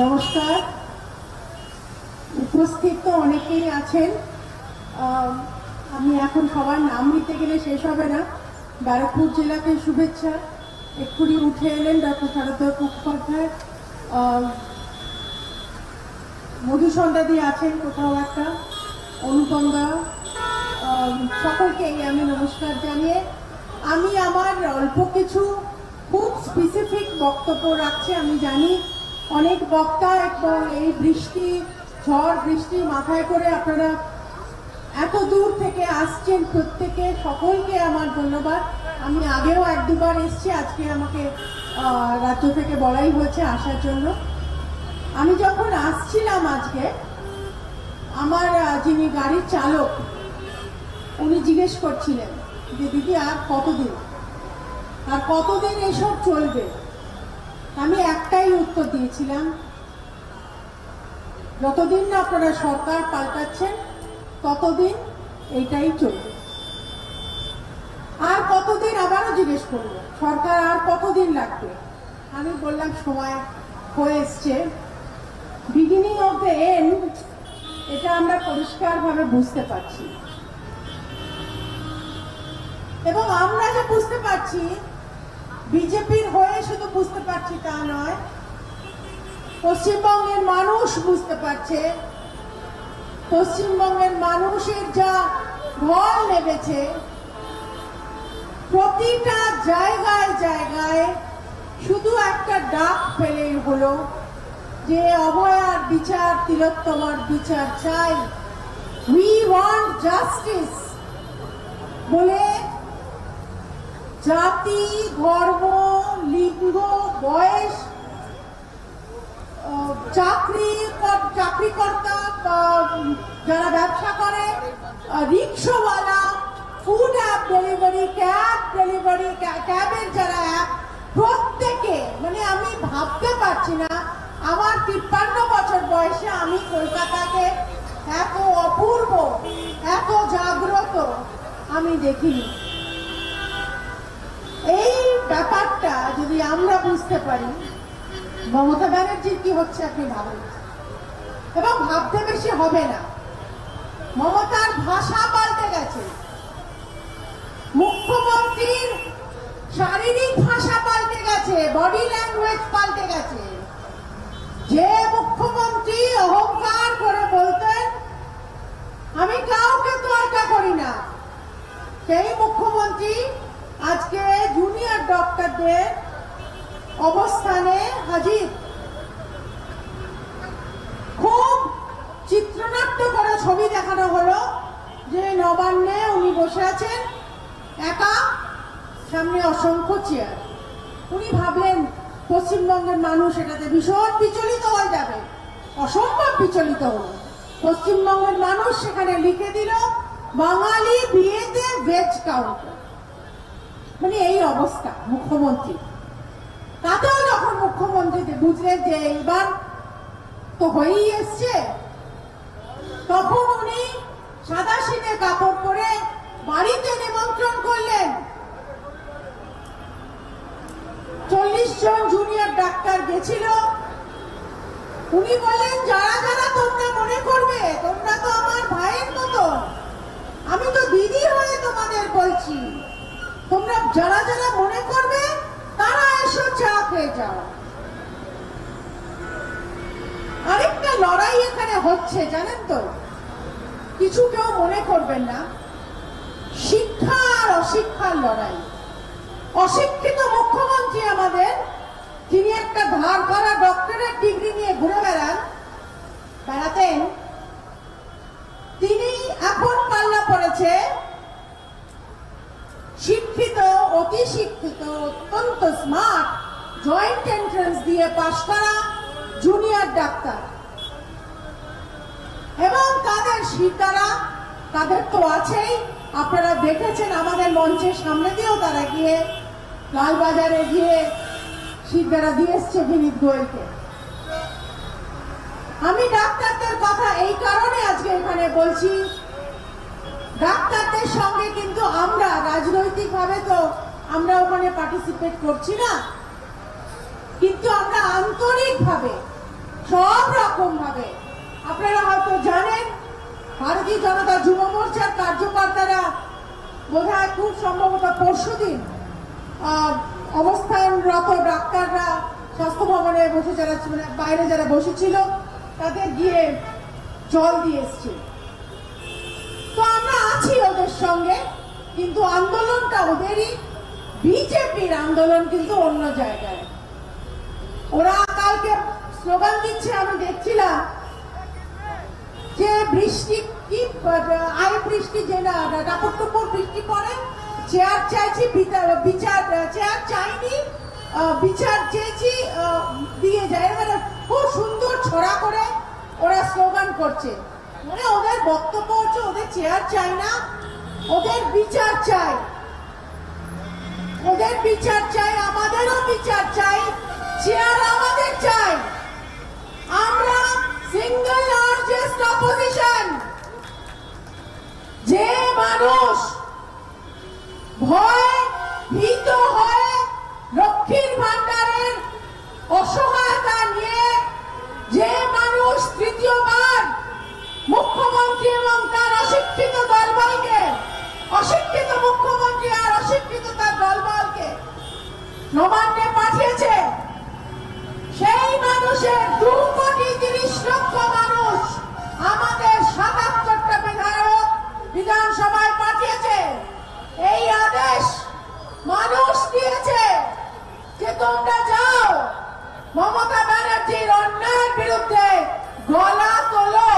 নমস্কার। উপস্থিত তো অনেকেই আছেন। আমি এখন সবার নাম নিতে গেলে শেষ হবে না। ব্যারাকপুর জেলাকে শুভেচ্ছা। এক্ষুনি উঠে এলেন ডক্টর শারদা মুখোপাধ্যায়, মধুসন্ধ্যাদি আছেন কোথাও একটা, অনুপমদা, সকলকেই আমি নমস্কার জানিয়ে আমি আমার অল্প কিছু খুব স্পেসিফিক বক্তব্য রাখছি। আমি জানি অনেক বক্তা এবং এই বৃষ্টি, ঝড় বৃষ্টি মাথায় করে আপনারা এত দূর থেকে আসছেন, প্রত্যেকে সকলকে আমার ধন্যবাদ। আমি আগেও এক দুবার এসেছি, আজকে আমাকে রাজ্য থেকে বলাই হয়েছে আসার জন্য। আমি যখন আসছিলাম আজকে, আমার যিনি গাড়ির চালক উনি জিজ্ঞেস করছিলেন যে দিদি আর কতদিন এসব চলবে। আমি একটাই উত্তর দিয়েছিলাম, যতদিন না আপনারা সরকার পাল্টাচ্ছেন ততদিন এইটাই চলবে। আর কতদিন, আবারও জিজ্ঞেস করবো সরকার আর কতদিন লাগবে। আমি বললাম সময় হয়ে এসছে, বিগিনিং অফ দ্য এন্ড এটা আমরা পরিষ্কারভাবে বুঝতে পারছি। এবং আমরা যে বুঝতে পারছি, বিজেপির হয়ে শুধু বুঝতে পারছি তা নয়, পশ্চিমবঙ্গের মানুষ বুঝতে পারছে। পশ্চিমবঙ্গের মানুষের যা ঢল নেমেছে, প্রতিটা জায়গায় জায়গায় শুধু একটা ডাক পেলেই হলো যে অভয়ার বিচার, তিলোত্তমার বিচার চাই, উই ওয়ান্ট জাস্টিস বলে জাতি, ধর্ম, লিঙ্গ, বয়স, চাকরিকর্তা, যারা ব্যবসা করে, রিক্সাওয়ালা, food app delivery, cab delivery, ক্যাবের যারা অ্যাপ, প্রত্যেকে, মানে আমি ভাবতে পারছি না আমার 53 বছর বয়সে আমি কলকাতাকে এত অপূর্ব, এত জাগ্রত আমি দেখিনি। এই ব্যাপারটা যদি আমরা বুঝতে পারি, মমতা ব্যানার্জির কি হচ্ছে আপনি ভাবেন, এবং ভাবতে বেশি হবে না। মমতার ভাষা পাল্টে গেছে, মুখ্যমন্ত্রীর শারীরিক ভাষা পাল্টে গেছে, বডি ল্যাঙ্গুয়েজ পাল্টে গেছে। যে মুখ্যমন্ত্রী অহংকার করে বলতেন আমি কাউকে তোয়াক্কা করি না, সেই মুখ্যমন্ত্রী আজকে জুনিয়র ডক্টরদের অবস্থানে হাজির। খুব চিত্রনাট্য করে ছবি দেখানো হলো যে নবান্নে উনি বসে আছেন একা, সামনে অসংখ্য চেয়ার। উনি ভাবলেন পশ্চিমবঙ্গের মানুষ এটাতে ভীষণ বিচলিত হয়ে যাবে, অসম্ভব বিচলিত হল। পশ্চিমবঙ্গের মানুষ সেখানে লিখে দিল বাঙালি বিয়েতে ভেজ কাউন্টার। মানে এই অবস্থা মুখ্যমন্ত্রী। তাতেও যখন মুখ্যমন্ত্রী বুঝলেন যে এইবার তো হয়েই এসছে, তখন উনি সাদা সিনে কাপড় পরে বাড়িতে নিমন্ত্রণ করলেন। 40 জন জুনিয়র ডাক্তার গেছিল। উনি বললেন যারা যারা তোমরা মনে করবে, তোমরা তো আমার ভাইয়ের মতো, আমি তো দিদি হয়ে তোমাদের বলছি, তোমরা যারা যারা মনে করবে তারা এসো, চা খেয়ে যাও। আরেকটা লড়াই এখানে হচ্ছে জানেন তো, কিছু কেউ মনে করবেন না, শিক্ষা আর অশিক্ষার লড়াই। অশিক্ষিত মুখ্যমন্ত্রী আমাদের, যিনি একটা ধার করা ডক্টরেট ডিগ্রি নিয়ে ঘুরে বেড়াতেন, তিনি এখন পাল্লা পড়েছে শিক্ষিত, অতি শিক্ষিত, অত্যন্ত স্মার্ট, জয়েন্ট এন্ট্রান্স দিয়ে পাশ করা জুনিয়র ডাক্তার। এবং তাদের সিদ্ধারা, তাদের তো আছেই, আপনারা দেখেছেন আমাদের মঞ্চের সামনে দিয়েও তারা গিয়ে লালবাজারে গিয়ে সিদ্ধারা দিয়ে এসছে বিনীত গোয়েলকে। আমি ডাক্তারদের কথা এই কারণে আজকে এখানে বলছি, ডাক্তারদের সঙ্গে কিন্তু আমরা রাজনৈতিক ভাবে তো আমরা ওখানে পার্টিসিপেট করছি না, কিন্তু আমরা আন্তরিকভাবে হবে। আপনারা হয়তো জানেন ভারতীয় জনতা যুব মোর্চার কার্যকর্তারা বোধহয় খুব সম্ভবত পরশুদিন অবস্থানরত ডাক্তাররা স্বাস্থ্য ভবনে বসে যারা বাইরে যারা বসেছিল তাদের গিয়ে জল দিয়ে এসছে। তো আমরা আছি ওদের সঙ্গে, কিন্তু আন্দোলনটা ওদেরই, বিজেপির আন্দোলন কিন্তু অন্য জায়গায়। ওরা কালকে স্লোগান দিচ্ছে, আমি দেখছিলাম যে বৃষ্টি কি আয় বৃষ্টি যে না টাপুর টুপুর বৃষ্টি পড়ে, চেয়ার চাইছি বিচার, চেয়ার চাইনি বিচার চেয়েছি দিয়ে যায়। মানে খুব সুন্দর ছড়া করে ওরা স্লোগান করছে। মানে ওদের বক্তব্য হচ্ছে ওদের চেয়ার চাই না, ওদের বিচার চাই, ওদের বিচার চাই, আমাদেরও বিচার চাই, চেয়ার আমাদের চাই। আমরা সিঙ্গল লার্জেস্ট অপোজিশন। যে মানুষ ভয় ভীত হয়ে লক্ষ্মীর ভান্ডারের অসহায়তা নিয়ে, যে মানুষ তৃতীয়বার মুখ্যমন্ত্রী এবং তার অশিক্ষিত দলবলকে, অশিক্ষিত মুখ্যমন্ত্রী আর অশিক্ষিত তার দলবলকে নবান্নে পাঠিয়েছে, সেই মানুষের 2,30,00,000 মানুষ আমাদের 77টা বিধায়ক বিধানসভায় পাঠিয়েছে। এই আদেশ মানুষ দিয়েছে যে তোমরা যাও মমতা ব্যানার্জির অন্যায়ের বিরুদ্ধে গলা তোলো।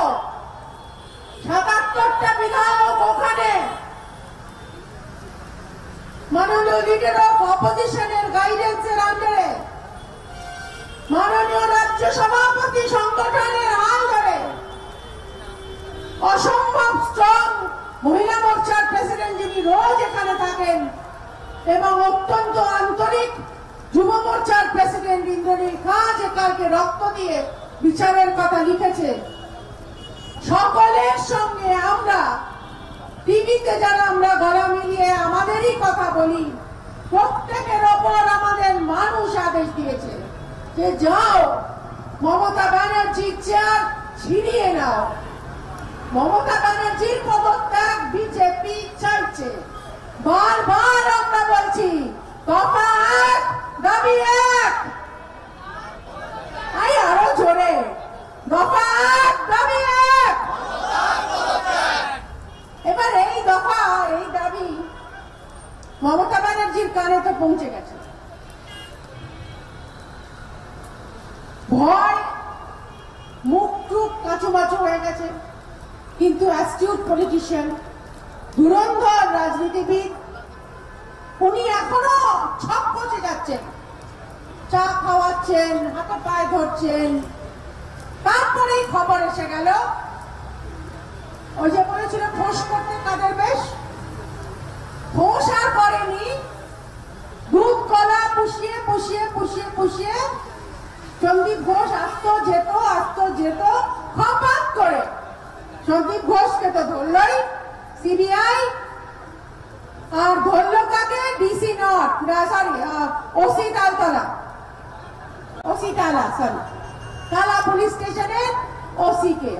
77টা বিধায়ক ওখানে মাননীয় লিডার অফ অপোজিশনের গাইডেন্সের আন্ডারে, মাননীয় রাজ্য সভাপতি সংগঠনের হাল ধরে, অসম্ভব স্ট্রং মহিলা মোর্চার প্রেসিডেন্ট যিনি রোজ এখানে থাকেন এবং অত্যন্ত আন্তরিক যুব মোর্চার প্রেসিডেন্ট ইন্দ্রনীল খাঁ যে কালকে রক্ত দিয়ে বিচারের কথা লিখেছে, সকলের সঙ্গে আমরা টিভিতে যারা আমরা গলা মিলিয়ে আমাদেরই কথা বলি, প্রত্যেকের ওপর আমাদের মানুষ আদেশ দিয়েছে যে যাও মমতা ব্যানার্জির চেয়ার ছিনিয়ে নাও। মমতা ব্যানার্জির পদত্যাগ বিজেপি চাইছে। বারবার আমরা বলছি দফা 1 দাবি 1, আরো জোরে দফা 1 দাবি 1। এবার এই দফা এই দাবি মমতা ব্যানার্জির কানে তো পৌঁছে গেছে। ভয় মুখ টুক কাঁচুমাচু হয়ে গেছে, কিন্তু অ্যাস্টিউট পলিটিশিয়ান, ধুরন্ধর রাজনীতিবিদ, উনি এখনো ছক পচে যাচ্ছেন, চা খাওয়াচ্ছেন, হাতে পায়ে ধরছেন। তারপরেই খবর এসে গেল, ওই যে বলেছিল ফোঁস করতে কাদের বেশ, ফোঁস আর করেনি, দুধ কলা পুষিয়ে পুষিয়ে পুষিয়ে পুষিয়ে সন্দীপ ঘোষ আসতো যেত খপাত করে। সন্দীপ ঘোষকে তো ধরলই সিবিআই, আর ধরলো কাকে? DC not, sorry OC Taltala, OC Tala, sorry Tala police স্টেশনের ওসি কে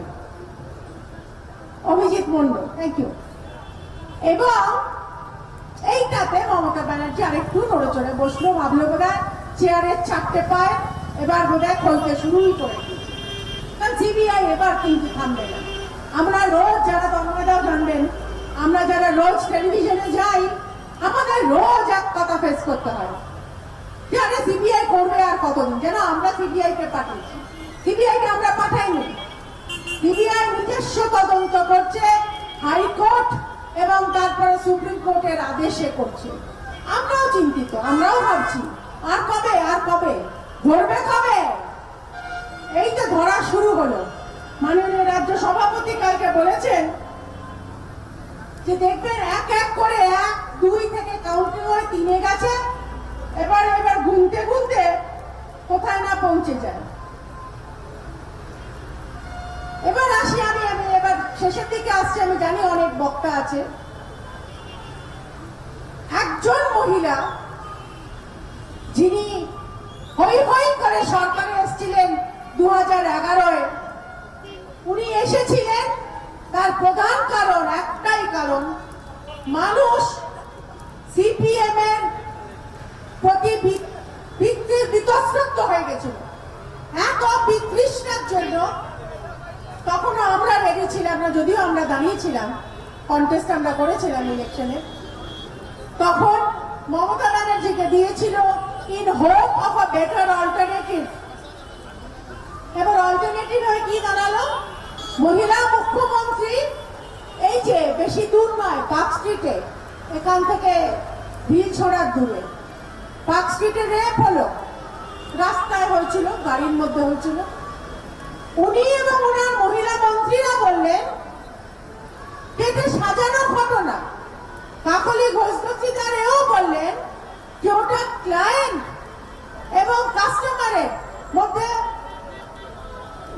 অভিজিৎ মন্ডল, থ্যাংক ইউ। এবং এইটাতে মমতা ব্যানার্জি আরেকটু নড়েচড়ে বসলো, ভাবলো বোধহয় চেয়ারের 4টে পায় এবার বোধহয় খোলতে শুরুই করে দিয়েছে। কারণ সিবিআই এবার কিন্তু থামবে না। আমরা রোজ যারা তন্ময়দাও জানবেন, আমরা যারা রোজ টেলিভিশনে যাই, আমাদের রোজ এক কথা ফেস করতে হয় যে আরে সিবিআই করবে আর কতদিন। যেন আমরা সিবিআই কে পাঠিয়েছি, সিবিআই কে আমরা পাঠাইনি। সিবিআই নিজস্ব তদন্ত করছে, হাইকোর্ট এবং তারপরে সুপ্রিম কোর্টের আদেশে করছে। আমরাও চিন্তিত, আমরাও ভাবছি আর কবে ধরবে কবে? এই তো ধরা শুরু হলো। মাননীয় রাজ্য সভাপতি কালকে বলেছেন যে দেখবেন এক এক করে 1, 2 থেকে কাউন্টিং হয়ে 3-এ গেছে, এবার গুনতে গুনতে কোথায় না পৌঁছে যায়। এবার আসি আমি এবার শেষের দিকে আসছি, আমি জানি অনেক বক্তা আছে। একজন মহিলা যিনি হই হই করে সরকারে এসেছিলেন 2011-এ, তার প্রধান কারণ একটাই কারণ, মানুষ সিপিএম এর প্রতি বিতশ্রদ্ধ হয়ে গেছিল, এত বিতৃষ্ণার জন্য। তখনও আমরা রেগেছিলাম না, যদিও আমরা দাঁড়িয়েছিলাম, কন্টেস্ট আমরা করেছিলাম ইলেকশনে। তখন মমতা ব্যানার্জিকে দিয়েছিল in hope of a better alternative. এবার অল্টারনেটিভ হয়ে কি দাঁড়ালো? মহিলা মুখ্যমন্ত্রী, এই যে বেশি দূর নয়, পার্ক স্ট্রিটে, এখান থেকে ভিল ছড়ার দূরে পার্ক স্ট্রিটে রেপ হলো, রাস্তায় হয়েছিল, গাড়ির মধ্যে হয়েছিল। উনি এবং ওনার মহিলা মন্ত্রীরা বললেন এটা সাজানো ঘটনা। কাকলি ঘোষ দস্তিদার এও বললেন যে ওটা ক্লায়েন্ট এবং কাস্টমারের মধ্যে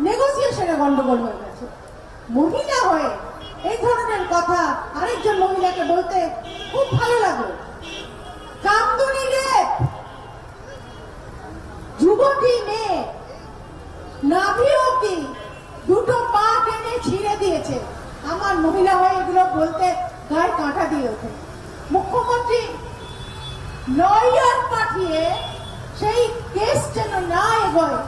নেগোসিয়েশনে গন্ডগোল হয়ে গেছে। মহিলা হয়ে এই ধরনের কথা আরেকজন মহিলাকে বলতে খুব ভালো লাগলো। কামদুনি রেপ, যুবতী মেয়ে নাভি অব্দি দুটো পা টেনে ছিঁড়ে দিয়েছে। আমার মহিলা হয়ে এগুলো বলতে গায়ে কাঁটা দিয়ে ওঠে। মুখ্যমন্ত্রী লয়ার পাঠিয়ে সেই কেস যেন না এগোয়,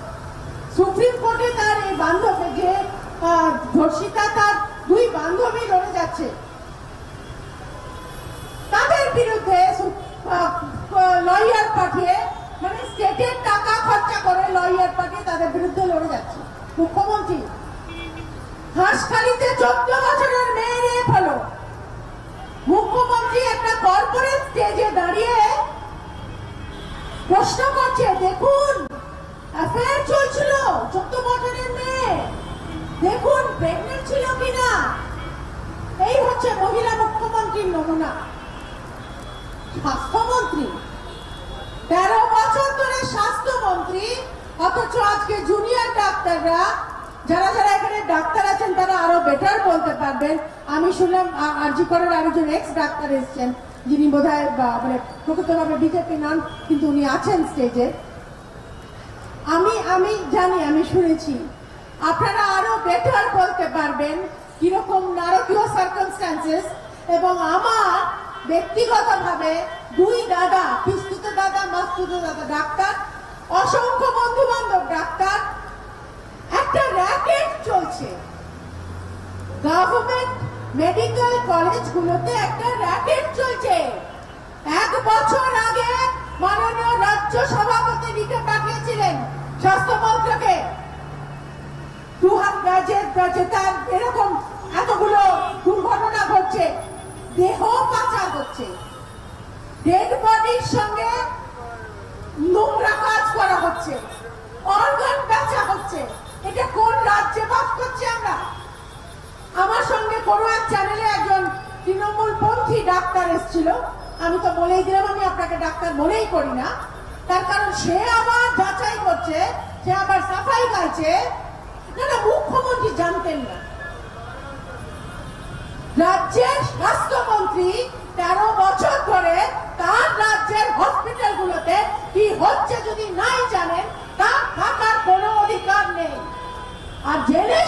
সুপ্রিম কোর্টে তার এই বান্ধবী, যে ধর্ষিতা, তার দুই বান্ধবী লড়ে যাচ্ছে, তাদের বিরুদ্ধে লয়ার পাঠিয়ে, মানে স্টেটের টাকা খরচা করে লয়ার পাঠিয়ে তাদের বিরুদ্ধে লড়ে যাচ্ছে মুখ্যমন্ত্রী। হাঁসখালিতে 14 বছরের মেয়ে রেপ হলো, মুখ্যমন্ত্রী একটা কর্পোরেট স্টেজে দাঁড়িয়ে প্রশ্ন করছে, দেখুন অ্যাফেয়ার চলছিল 14 বছরের মেয়ে, দেখুন প্রেগনেন্ট ছিল কিনা। এই হচ্ছে মহিলা মুখ্যমন্ত্রীর নমুনা। স্বাস্থ্যমন্ত্রী, 13 বছর ধরে স্বাস্থ্যমন্ত্রী, অথচ আজকে জুনিয়র ডাক্তাররা, যারা যারা এখানে ডাক্তার আছেন তারা আরো বেটার বলতে পারবেন। আমি শুনলাম আরজি করের আরেকজন এক্স ডাক্তার এসছেন, যিনি বোধহয় মানে প্রকৃতভাবে বিজেপি নন, কিন্তু উনি আছেন স্টেজে। আমি জানি, আমি শুনেছি, আপনারা আরো বেটার বলতে পারবেন কিরকম নারকীয় সার্কামস্ট্যান্সেস। এবং আমার ব্যক্তিগতভাবে দুই দাদা, পিস্তুত দাদা, মাস্তুত দাদা ডাক্তার, অসংখ্য বন্ধু বান্ধব ডাক্তার। একটা র্যাকেট চলছে গভর্নমেন্ট মেডিকেল কলেজগুলোতে, একটা র্যাকেট চলছে। 1 বছর আগে মাননীয় রাজ্য সভাপতি লিখে পাঠিয়েছিলেন স্বাস্থ্যমন্ত্রকে, 2000 তার এরকম এতগুলো দুর্ঘটনা ঘটছে, দেহ পাচার হচ্ছে, ডেড বডির সঙ্গে নোংরা কাজ করা হচ্ছে, অর্গান বেচা হচ্ছে। এটা কোন রাজ্যে বাস করছি আমরা? আমার সঙ্গে কোনো এক চ্যানেলে একজন তৃণমূল পন্থী ডাক্তার এসেছিল, আমি তো বলেই দিলাম আমি আপনাকে ডাক্তার মনেই করি না, তার কারণ সে আবার যাচাই করছে, সে আবার সাফাই গাইছে। না, মুখ্যমন্ত্রী জানতেন না, রাজ্যের স্বাস্থ্যমন্ত্রী 13 বছর ধরে তার রাজ্যের হসপিটালগুলোতে কি হচ্ছে যদি নাই জানেন, তার থাকার কোনো অধিকার নেই। আর জেনে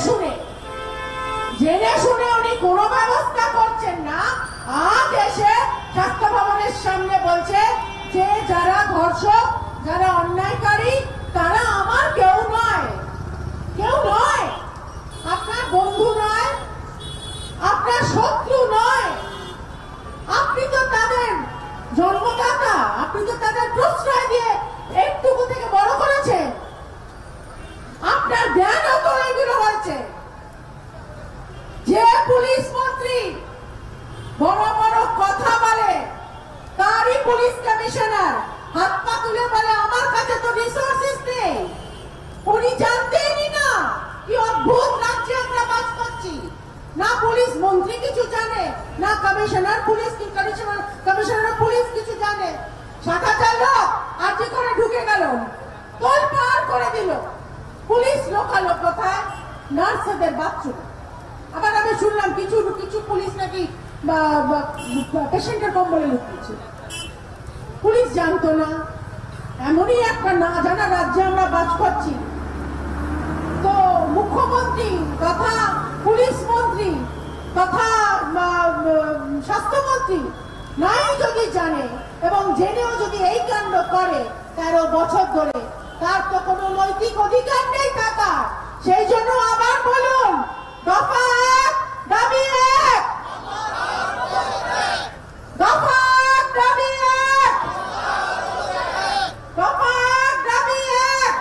শুনে উনি কোনো ব্যবস্থা করছেন না। আজ এসে স্বাস্থ্য ভবনের সামনে বলছে যে যারা ধর্ষক, যারা অন্যায়কারী, তারা আমার কেউ নয়, কেউ নয়, আপনার বন্ধু নয়, আপনার শত্রু নয়, আপনি তো তাদের জন্মদাতা, আপনি তো তাদের প্রশ্রয় দিয়ে একটুকু থেকে বড় করেছেন, আপনার জ্ঞানও তো এগুলো হয়েছে। যে পুলিশ মন্ত্রী বড় বড় কথা বলে, তারই পুলিশ কমিশনার হাত পা তুলে বলে আমার কাছে তো রিসোর্সেস নেই। উনি জানতেনই না কি অদ্ভুত রাজ্যে আমরা বাস করছি। না পুলিশ মন্ত্রী কিছু জানে, না কমিশনার পুলিশ কিছু জানে। 7,000 লোক আর্জি করে ঢুকে গেল, তোল পার করে দিল। পুলিশ লোকালো কোথায়? নার্সদের বাথরুম। আবার আমি শুনলাম কিছু পুলিশ নাকি পেশেন্টের কম্বলে লুকিয়েছে। পুলিশ জানতো না। এমনই একটা না জানা রাজ্যে আমরা বাস করছি। তো মুখ্যমন্ত্রী তথা পুলিশ মন্ত্রী তথা স্বাস্থ্যমন্ত্রী নাই যদি জানে এবং জেনেও যদি এই কাণ্ড করে 13 বছর ধরে, তার তো কোনো নৈতিক অধিকার নেই থাকার। সেই জন্য আবার বলুন, দফা 1 দাবি 1, দফা 1 দাবি 1, দফা 1 দাবি 1।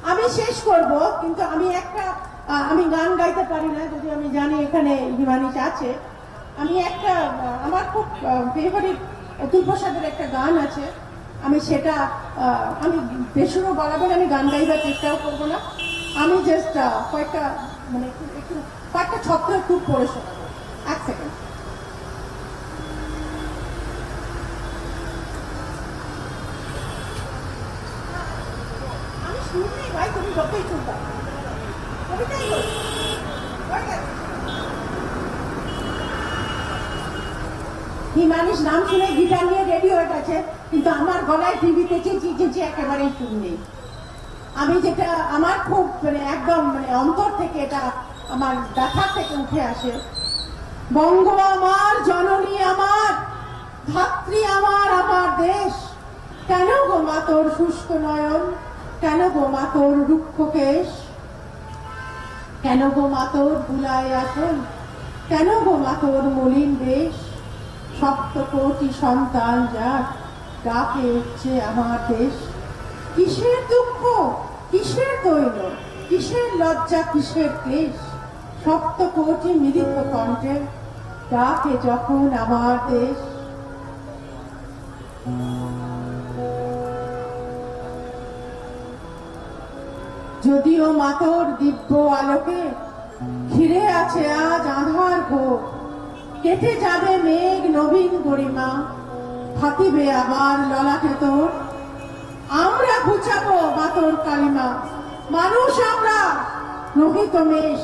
আমি শেষ করব, কিন্তু আমি গান গাইতে পারি না, যদি আমি জানি এখানে হিমানিশ আছে। আমি আমার খুব ফেভারিট অতুল প্রসাদের একটা গান আছে, আমি সেটা আমি বেসুরো গলা বলে আমি গান গাইবার চেষ্টাও করবো না। আমি জাস্ট কয়েকটা ছত্র একটু পড়ে শোনাবো। 1 সেকেন্ড। আমি শুনলেই ভাই, তুমি যতই শুনতাম কবিতাই বল। হিমানিশ নাম শুনে গিটার নিয়ে রেডি হয়ে গেছে, কিন্তু আমার গলায় টিভিতে চেঁচিয়ে একেবারেই শুননি। আমি যেটা আমার খুব একদম অন্তর থেকে, এটা আমার ব্যথা থেকে উঠে আসে। বঙ্গ আমার, জননী আমার, ধাত্রী আমার, আমার দেশ। কেন গো মা তোর শুষ্ক নয়ন, কেন গো মা তোর রুক্ষ কেশ, কেন গো মা তোর বুলায় আসন, কেন গো মা তোর মলিন বেশ। 7 কোটি সন্তান যার ডাকে উঠছে আমার দেশ। কিসের দুঃখ, কিসের দৈন্য, কিসের লজ্জা, কিসের ক্লেশ। 7 কোটি মিলিত কণ্ঠে ডাকে যখন আমার দেশ। যদিও মাতর দিব্য আলোকে ঘিরে আছে আজ আঁধার ঘোর, কেটে যাবে মেঘ নবীন গরিমা, থাকিবে আবার ললাটে তোর। আমরা ঘুচাবো মাতর কালিমা, মানুষ আমরা রহিত মেষ।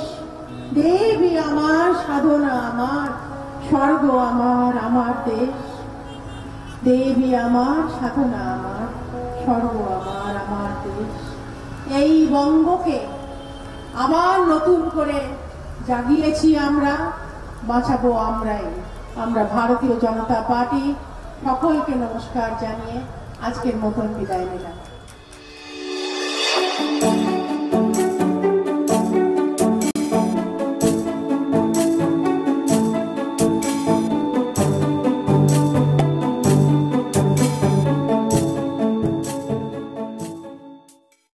দেবী আমার, সাধনা আমার, স্বর্গ আমার, আমার দেশ। দেবী আমার, সাধনা আমার, স্বর্গ আমার, আমার দেশ। এই বঙ্গকে আবার নতুন করে জাগিয়েছি আমরা, বাঁচাবো আমরাই। আমরা ভারতীয় জনতা পার্টি সকলকে নমস্কার জানিয়ে আজকের মতন বিদায় নিলাম।